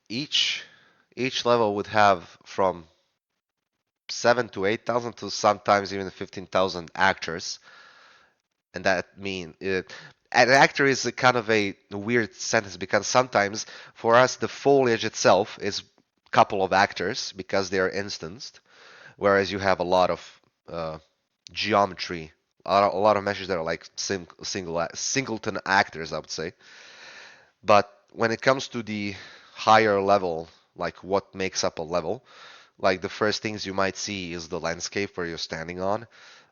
each each level would have from 7 to 8,000 to sometimes even 15,000 actors, and that mean an actor is a kind of a weird sentence because sometimes for us the foliage itself is a couple of actors because they are instanced, whereas you have a lot of geometry, a lot of meshes that are like singleton actors, I would say. But when it comes to the higher level, like what makes up a level, like the first things you might see is the landscape where you're standing on,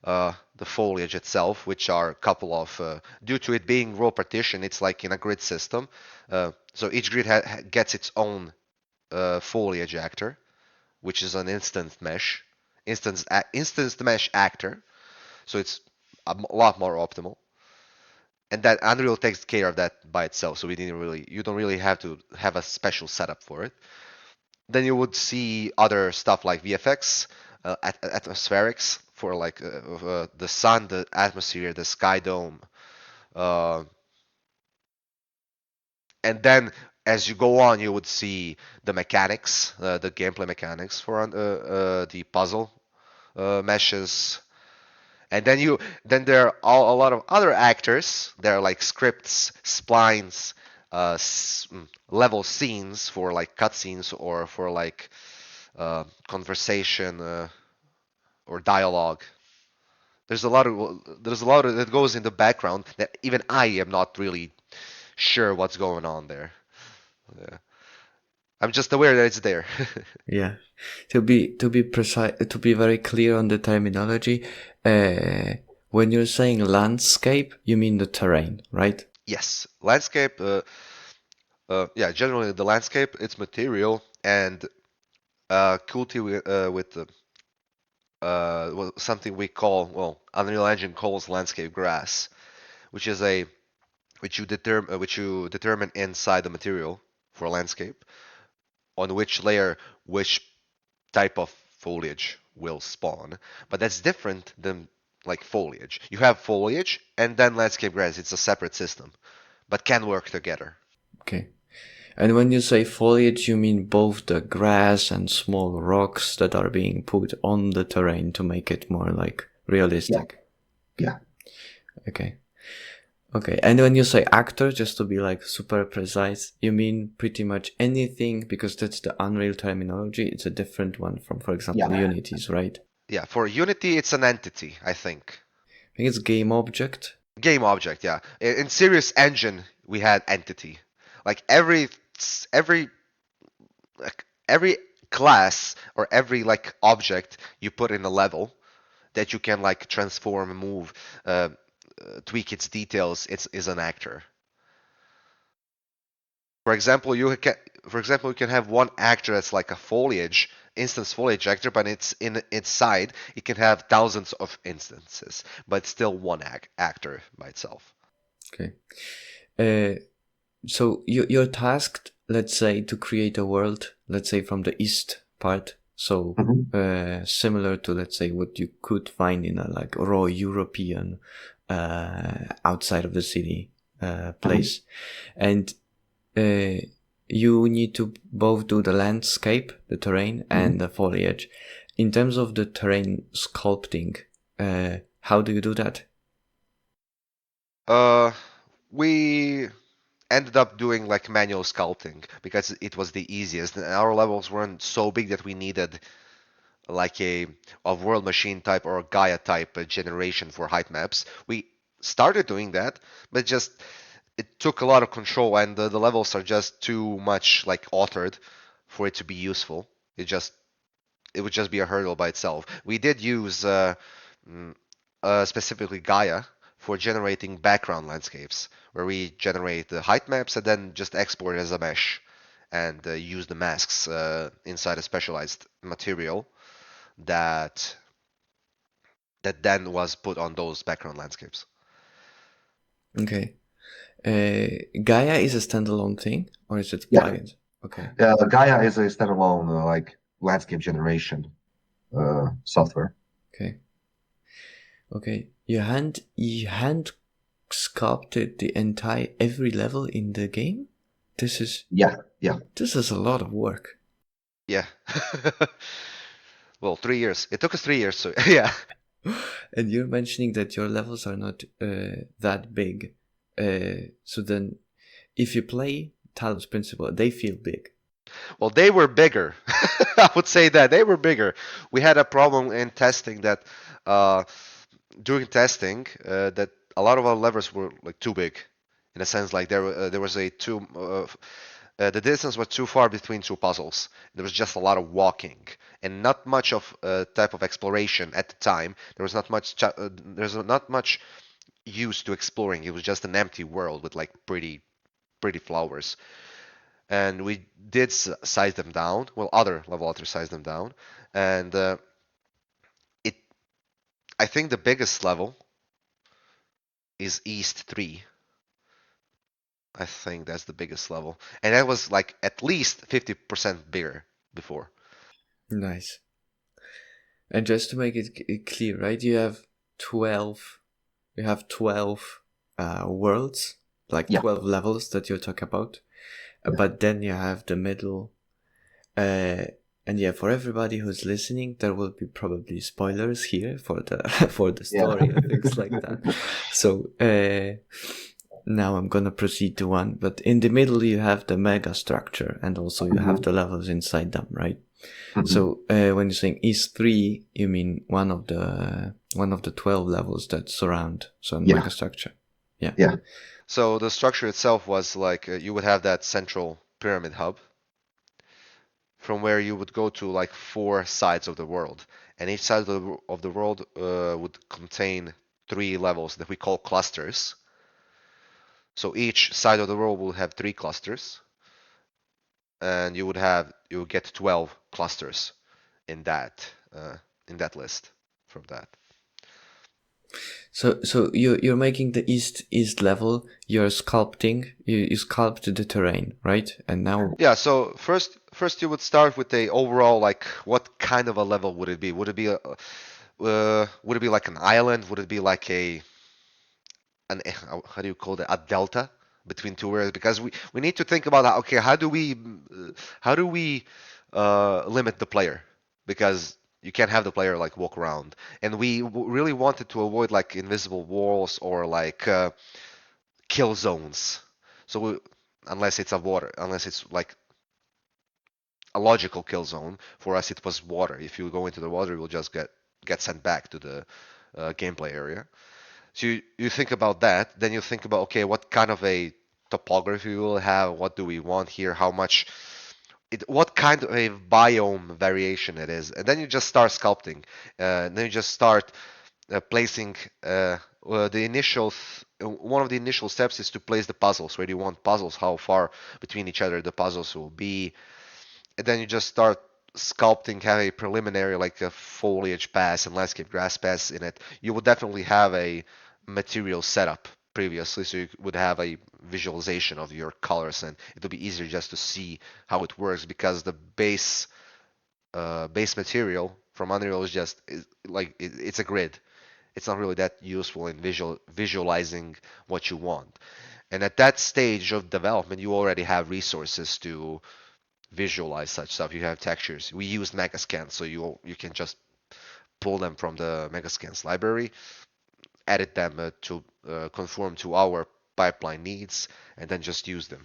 the foliage itself, which are a couple of, due to it being row partition, it's like in a grid system. So each grid gets its own foliage actor, which is an instance mesh actor. So it's a lot more optimal. And that Unreal takes care of that by itself. So you don't really have to have a special setup for it. Then you would see other stuff like VFX, atmospherics for like the sun, the atmosphere, the sky dome, uh, and then as you go on, you would see the mechanics, the gameplay mechanics for the puzzle meshes, and then there are a lot of other actors. There are like scripts, splines, level scenes for like cutscenes or for like conversation or dialogue. There's a lot of that goes in the background that even I am not really sure what's going on there. Yeah. I'm just aware that it's there. Yeah. To be precise, to be very clear on the terminology, uh, when you're saying landscape, you mean the terrain, right? Yes, landscape. Yeah, generally the landscape, its material, and Qt with something we call, well, Unreal Engine calls landscape grass, which is a which you determine inside the material for landscape on which layer which type of foliage will spawn. But that's different than like foliage. You have foliage and then landscape grass. It's a separate system, but can work together. Okay. And when you say foliage, you mean both the grass and small rocks that are being put on the terrain to make it more like Yeah, realistic. yeah, Okay. Okay. And when you say actor, just to be like super precise, you mean pretty much anything because that's the Unreal terminology. It's a different one from, for example, yeah, Unity's, right? Yeah, for Unity, it's an entity, I think. I think it's game object. Game object, yeah. In Serious Engine, we had entity. Like every like every class or every like object you put in a level that you can like transform, move, uh, tweak its details, is an actor. For example, you can have one actor that's like a foliage instance foliage actor, but it's in its side. It can have thousands of instances, but still one actor by itself. Okay. Uh, so you're tasked, let's say, to create a world, let's say from the east part. So mhm, similar to, let's say, what you could find in a like raw European outside of the city mhm, place. And uh, you need to both do the landscape, the terrain, mhm. and the foliage. In terms of the terrain sculpting, how do you do that? Uh, we ended up doing like manual sculpting because it was the easiest, and our levels weren't so big that we needed like a world machine type or a Gaia type generation for height maps. We started doing that, but just it took a lot of control, and the levels are just too much like authored for it to be useful. It would just be a hurdle by itself. We did use mm, specifically Gaia for generating background landscapes, where we generate the height maps and then just export it as a mesh and use the masks inside a specialized material that then was put on those background landscapes. Okay. Gaia is a standalone thing, or is it Yeah. plugins? Okay. Gaia is a standalone like landscape generation software. Okay. Okay. You hand sculpted the entire every level in the game? This is Yeah, yeah. this is a lot of work. Yeah. Well, 3 years. It took us 3 years, so yeah. And you're mentioning that your levels are not that big. So then, if you play Talos Principle, they feel big. Well, they were bigger. I would say that they were bigger. We had a problem in testing that uh, during testing that a lot of our levers were like too big, in a sense like there was a too the distance was too far between two puzzles. There was just a lot of walking and not much of type of exploration at the time. There's not much use to exploring. It was just an empty world with like pretty flowers. And we did size them down. Well, other level authors sized them down, and it. I think the biggest level is East 3. I think that's the biggest level, and that was like at least 50% bigger before. Nice. And just to make it clear, right? You have 12. You have 12 worlds, like Yeah. 12 levels that you talk about. Yeah. But then you have the middle. Uh, and yeah, for everybody who's listening, there will be probably spoilers here for the for the Yeah. story and things like that. So now I'm gonna proceed to one. But in the middle, you have the mega structure, and also you have the levels inside them, right? Mhm. So when you're saying East 3, you mean one of the 12 levels that surround some Yeah. mega structure. Yeah. Yeah. So the structure itself was like you would have that central pyramid hub from where you would go to like four sides of the world, and each side of the world would contain three levels that we call clusters. So each side of the world will have three clusters, and you would get 12 clusters in that list from that. So you're making the east level. You're sculpting. You sculpt the terrain, right? And now Yeah, so first you would start with a overall like what kind of a level would it be? Would it be like an island? Would it be like how do you call it, a delta between two areas? Because we need to think about okay, how do we limit the player? Because you can't have the player like walk around, and we really wanted to avoid like invisible walls or like kill zones. So unless it's like a logical kill zone. For us, it was water. If you go into the water, you'll just get sent back to the gameplay area. So you think about that, then you think about okay, what kind of a topography we will have, what do we want here, what kind of a biome variation it is, and then you just start sculpting, and then you just start placing one of the initial steps is to place the puzzles. Where do you want puzzles? How far between each other the puzzles will be, and then you just start sculpting, have a preliminary like a foliage pass and landscape grass pass in it. You would definitely have a material setup previously, so you would have a visualization of your colors, and it'll be easier just to see how it works because the base material from Unreal it's a grid. It's not really that useful in visualizing what you want. And at that stage of development, you already have resources to visualize such stuff. You have textures. We use Megascans, so you can just pull them from the Megascans library, edit them to conform to our pipeline needs, and then just use them.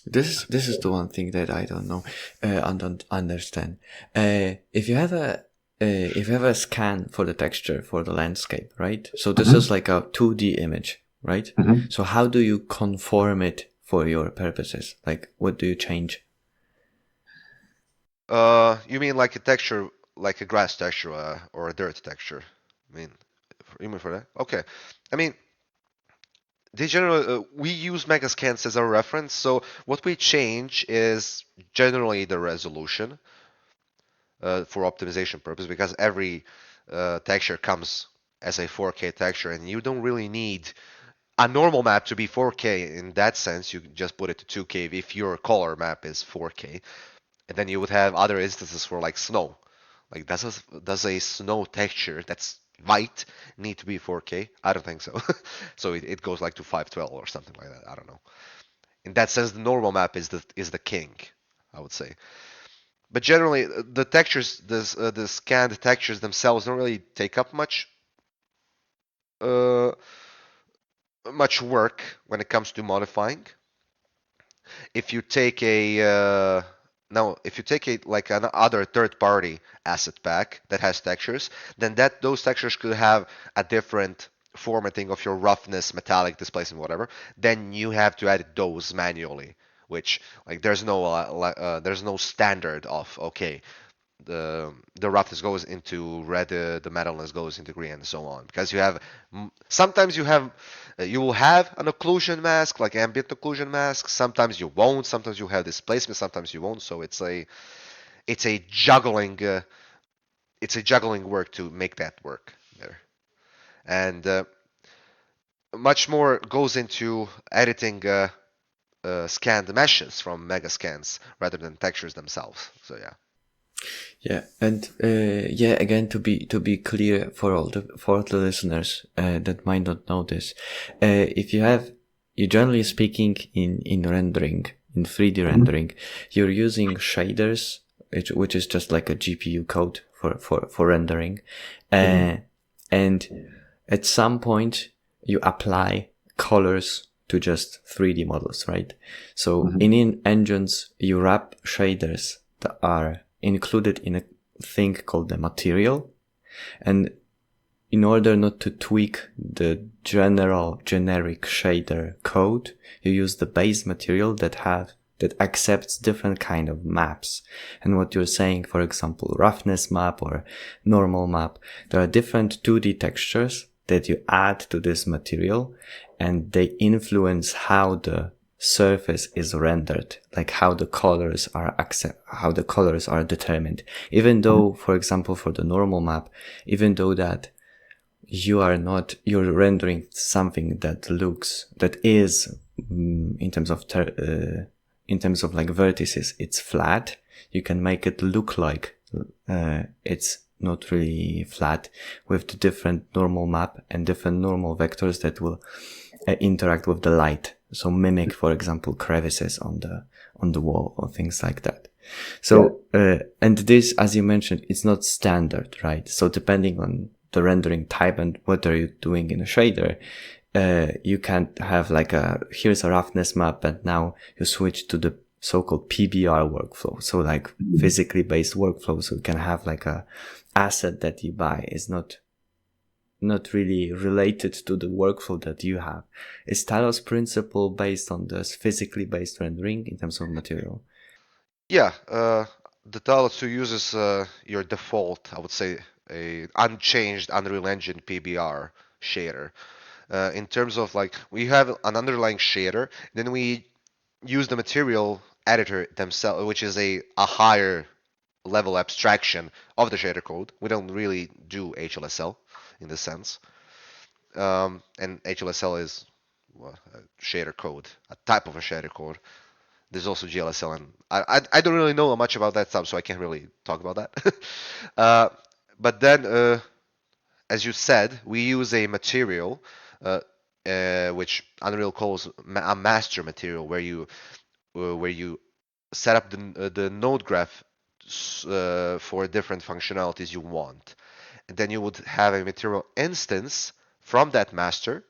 this is the one thing that I don't know and don't understand. If you have a scan for the texture for the landscape, right? So this is like a 2D image, right? Mhm. So how do you conform it for your purposes? Like, what do you change? You mean like a texture, like a grass texture or a dirt texture? I mean, you mean for that? Okay. I mean, we use Megascans as a reference, so what we change is generally the resolution for optimization purpose because every texture comes as a 4K texture, and you don't really need a normal map to be 4K in that sense. You just put it to 2K if your color map is 4K, and then you would have other instances for like snow. Like does a snow texture that's white need to be 4K? I don't think so. So it goes like to 512 or something like that. I don't know. In that sense, the normal map is the king, I would say. But generally, the textures, the scanned textures themselves don't really take up uh, much work when it comes to modifying. If you take a no, if you take a like an other third-party asset pack that has textures, then that those textures could have a different formatting of your roughness, metallic, displacement, whatever. Then you have to add those manually, which like there's no standard of okay, the roughness goes into red, the metalness goes into green, and so on. Because you have sometimes you will have an occlusion mask, like ambient occlusion mask. Sometimes you won't. Sometimes you have displacement. Sometimes you won't. So it's a juggling it's a juggling work to make that work there. And much more goes into editing scanned meshes from megascans rather than textures themselves. So yeah. Yeah, and yeah, again to be clear for all the listeners that might not know this, if you generally speaking in rendering in 3D rendering, you're using shaders, which is just like a GPU code for rendering, and at some point you apply colors to just 3D models, right? So in engines, you wrap shaders that are included in a thing called the material. And in order not to tweak the generic shader code, you use the base material that accepts different kind of maps. And what you're saying, for example, roughness map or normal map, there are different 2D textures that you add to this material, and they influence how the surface is rendered, like how the colors are determined. Even though, for example, for the normal map, even though that you're rendering something that is in terms of like vertices, it's flat. You can make it look like it's not really flat with the different normal map and different normal vectors that will interact with the light. So mimic, for example, crevices on the wall or things like that. So, and this, as you mentioned, it's not standard, right? So depending on the rendering type and what are you doing in a shader, you can't have like here's a roughness map and now you switch to the so-called PBR workflow. So like physically based workflow. So you can have like a asset that you buy is not really related to the workflow that you have. Is Talos Principle based on this physically based rendering in terms of material? Yeah, the Talos 2 uses your default, I would say, a unchanged Unreal Engine PBR shader. In terms of like, we have an underlying shader, then we use the material editor themselves, which is a higher level abstraction of the shader code. We don't really do HLSL in this sense. And HLSL is well, a shader code, a type of a shader code. There's also GLSL, and I don't really know much about that stuff, so I can't really talk about that. uh, but then, as you said, we use a material, uh, which Unreal calls a master material, where you set up the node graph for different functionalities you want, and then you would have a material instance from that master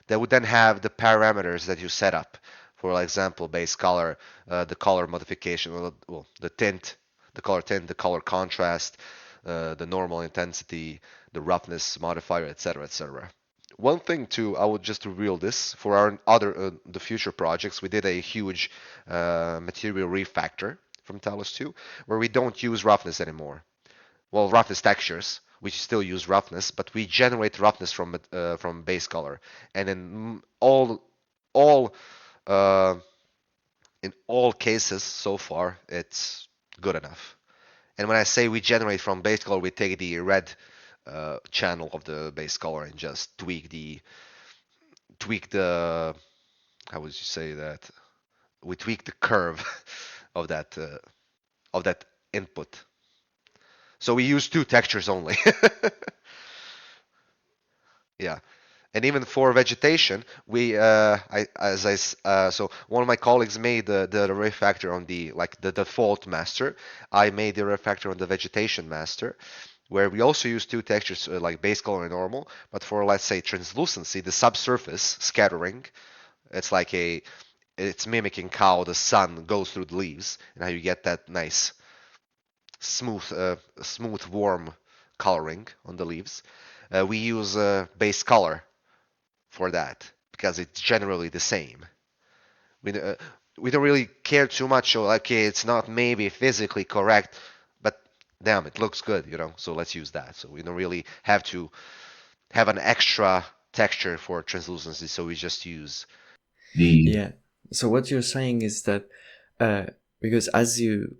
that would then have the parameters that you set up. For example, base color, the color modification, well, the tint, the color tint, the color contrast, the normal intensity, the roughness modifier, etc., etc. One thing too, I would just reveal this for our other the future projects. We did a huge material refactor from Talos 2, where we don't use roughness anymore. Well, roughness textures. We still use roughness, but we generate roughness from base color, and all uh, in all cases so far, it's good enough. And when I say we generate from base color, we take the red channel of the base color and just tweak the how would you say that? We tweak the curve of that input. So we use two textures only. Yeah. And even for vegetation, so one of my colleagues made the refactor on the like the default master. I made the refactor on the vegetation master, where we also use two textures like base color and normal. But for let's say translucency, the subsurface scattering, it's like it's mimicking how the sun goes through the leaves and how you get that nice smooth, smooth warm coloring on the leaves. We use base color for that because it's generally the same. We, uh, we don't really care too much. So, okay, it's not maybe physically correct, but damn, it looks good, So let's use that. So we don't really have to have an extra texture for translucency. So we just use. The Yeah. So what you're saying is that, uh, because as you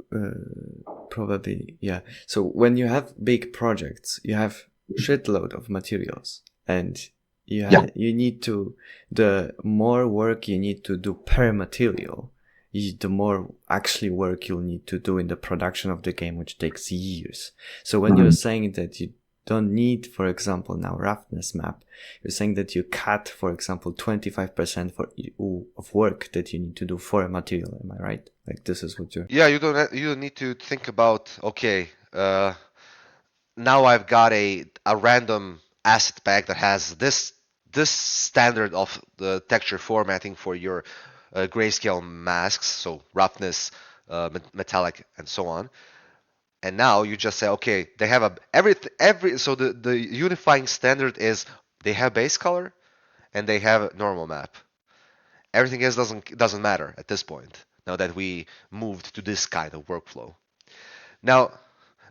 probably, yeah. So when you have big projects, you have shitload of materials, and yeah, you need to, the more work you need to do per material, the more actually work you'll need to do in the production of the game, which takes years. So when you're mhm. saying that you don't need, for example, now roughness map, you're saying that you cut, for example, 25% of work that you need to do for a material. Am I right? Like this is what you're. Yeah, you don't need to think about okay. Now I've got a random asset pack that has this standard of the texture formatting for your grayscale masks, so roughness, metallic, and so on. And now you just say, okay, they have every so the unifying standard is they have base color and they have a normal map. Everything else doesn't matter at this point. Now that we moved to this kind of workflow. Now,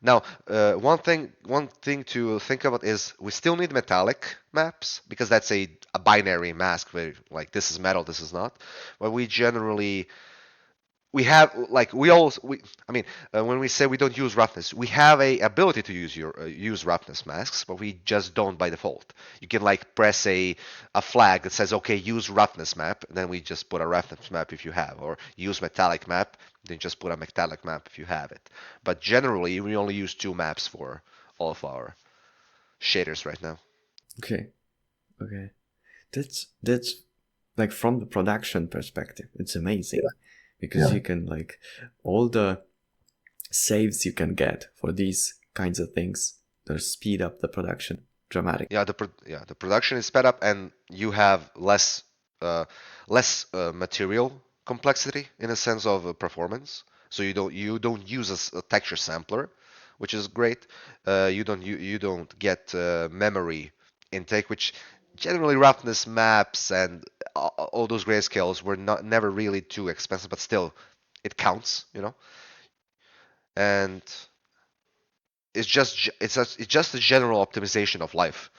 one thing to think about is we still need metallic maps because that's a binary mask where like this is metal, this is not. But we generally we have like we also we I mean when we say we don't use roughness, we have a ability to use roughness masks, but we just don't by default. You can like press a flag that says okay use roughness map, and then we just put a roughness map if you have, or use metallic map, then just put a metallic map if you have it. But generally we only use two maps for all of our shaders right now. Okay. Okay. That's like from the production perspective, it's amazing because Yeah. you can like all the saves you can get for these kinds of things, they speed up the production dramatic. The production is sped up, and you have uh, less material complexity in a sense of performance. So you don't use a texture sampler, which is great. You don't get memory intake, which generally roughness maps and all those grayscales were not never really too expensive, but still it counts. And it's just a general optimization of life.